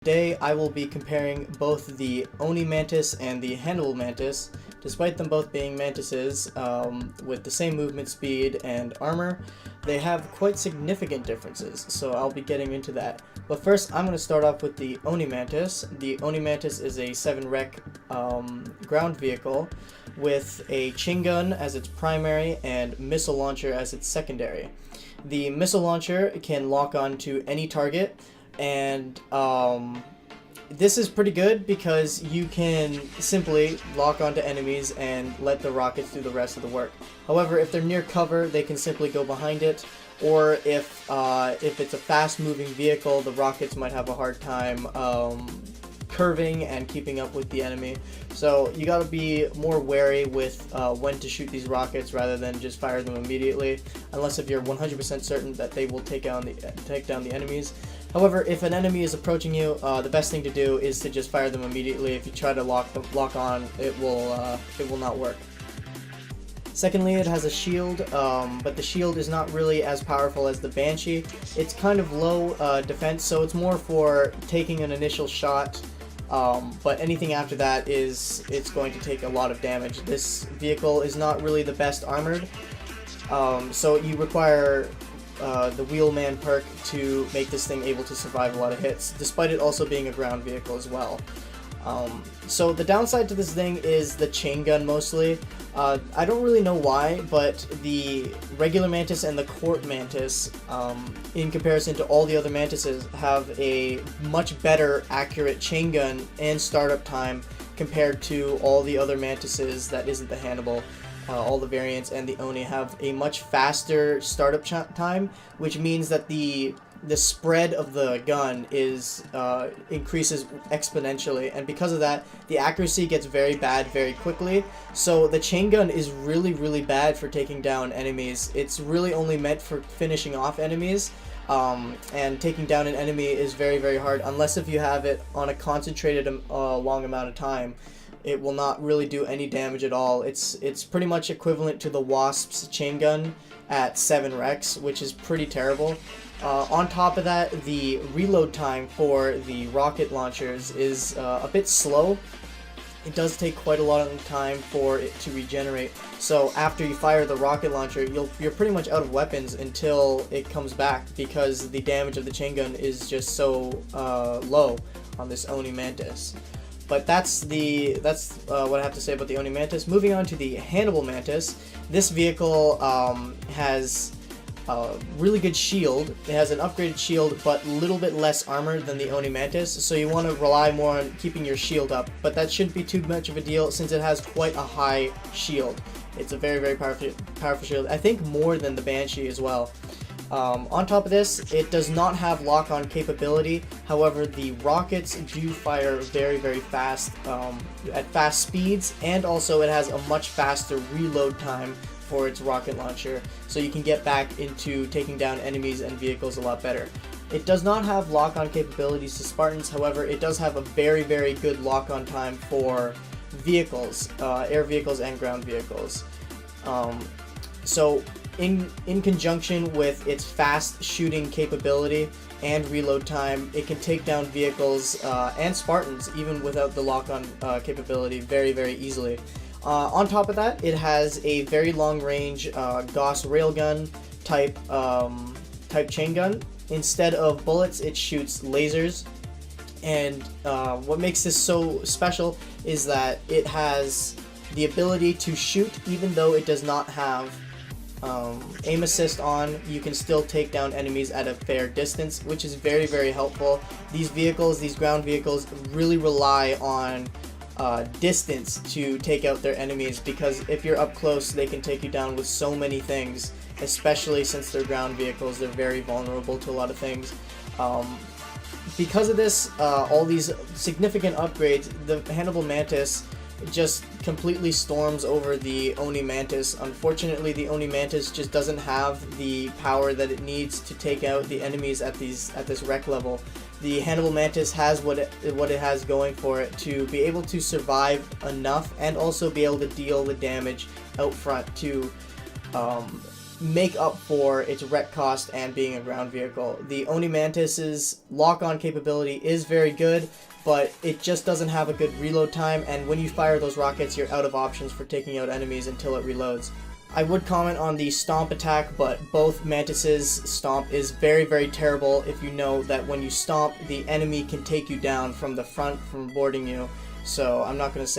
Today I will be comparing both the Oni Mantis and the Hannibal Mantis. Despite them both being mantises with the same movement speed and armor, they have quite significant differences, so I'll be getting into that. But first, I'm going to start off with the Oni Mantis. The Oni Mantis is a 7-rec ground vehicle with a chain gun as its primary and missile launcher as its secondary. The missile launcher can lock on to any target, and this is pretty good because you can simply lock onto enemies and let the rockets do the rest of the work. However, if they're near cover, they can simply go behind it, or if it's a fast-moving vehicle, the rockets might have a hard time curving and keeping up with the enemy. So you gotta be more wary with when to shoot these rockets rather than just fire them immediately, unless if you're 100% certain that they will take down the enemies. However, if an enemy is approaching you, the best thing to do is to just fire them immediately. If you try to lock on, it will not work. Secondly, it has a shield, but the shield is not really as powerful as the Banshee. It's kind of low defense, so it's more for taking an initial shot, but anything after that it's going to take a lot of damage. This vehicle is not really the best armored, so you require the Wheelman perk to make this thing able to survive a lot of hits, despite it also being a ground vehicle as well. So the downside to this thing is the chain gun mostly. I don't really know why, but the regular Mantis and the Court Mantis, in comparison to all the other Mantises, have a much better accurate chain gun and startup time compared to all the other Mantises that isn't the Hannibal. All the variants and the Oni have a much faster startup time, which means that the spread of the gun increases exponentially, and because of that, the accuracy gets very bad very quickly. So the chain gun is really bad for taking down enemies. It's really only meant for finishing off enemies, and taking down an enemy is very hard unless if you have it on a concentrated long amount of time. It will not really do any damage at all. It's pretty much equivalent to the Wasp's chain gun at 7 recs, which is pretty terrible. On top of that, the reload time for the rocket launchers is a bit slow. It does take quite a lot of time for it to regenerate. So after you fire the rocket launcher, you're pretty much out of weapons until it comes back, because the damage of the chain gun is just so low on this Oni Mantis. But that's what I have to say about the Oni Mantis. Moving on to the Hannibal Mantis, this vehicle has a really good shield. It has an upgraded shield, but a little bit less armor than the Oni Mantis, so you want to rely more on keeping your shield up. But that shouldn't be too much of a deal since it has quite a high shield. It's a very powerful shield. I think more than the Banshee as well. On top of this, it does not have lock-on capability. However, the rockets do fire very fast at fast speeds, and also it has a much faster reload time for its rocket launcher, so you can get back into taking down enemies and vehicles a lot better. It does not have lock-on capabilities to Spartans. However, it does have a very good lock-on time for vehicles, air vehicles and ground vehicles. So in conjunction with its fast shooting capability and reload time, it can take down vehicles and Spartans even without the lock-on capability very easily. On top of that, it has a very long-range Gauss railgun type chain gun. Instead of bullets, it shoots lasers. And what makes this so special is that it has the ability to shoot even though it does not have aim assist on. You can still take down enemies at a fair distance, which is very helpful. These ground vehicles really rely on distance to take out their enemies, because if you're up close, they can take you down with so many things, especially since they're ground vehicles. They're very vulnerable to a lot of things. Because of this, all these significant upgrades, the Hannibal Mantis just completely storms over the Oni Mantis. Unfortunately, the Oni Mantis just doesn't have the power that it needs to take out the enemies at this rec level. The Hannibal Mantis has what it has going for it to be able to survive enough and also be able to deal the damage out front to make up for its wreck cost and being a ground vehicle. The Oni Mantis's lock-on capability is very good, but it just doesn't have a good reload time, and when you fire those rockets, you're out of options for taking out enemies until it reloads. I would comment on the stomp attack, but both Mantis's stomp is very, very terrible if you know that when you stomp, the enemy can take you down from the front from boarding you, so I'm not going to say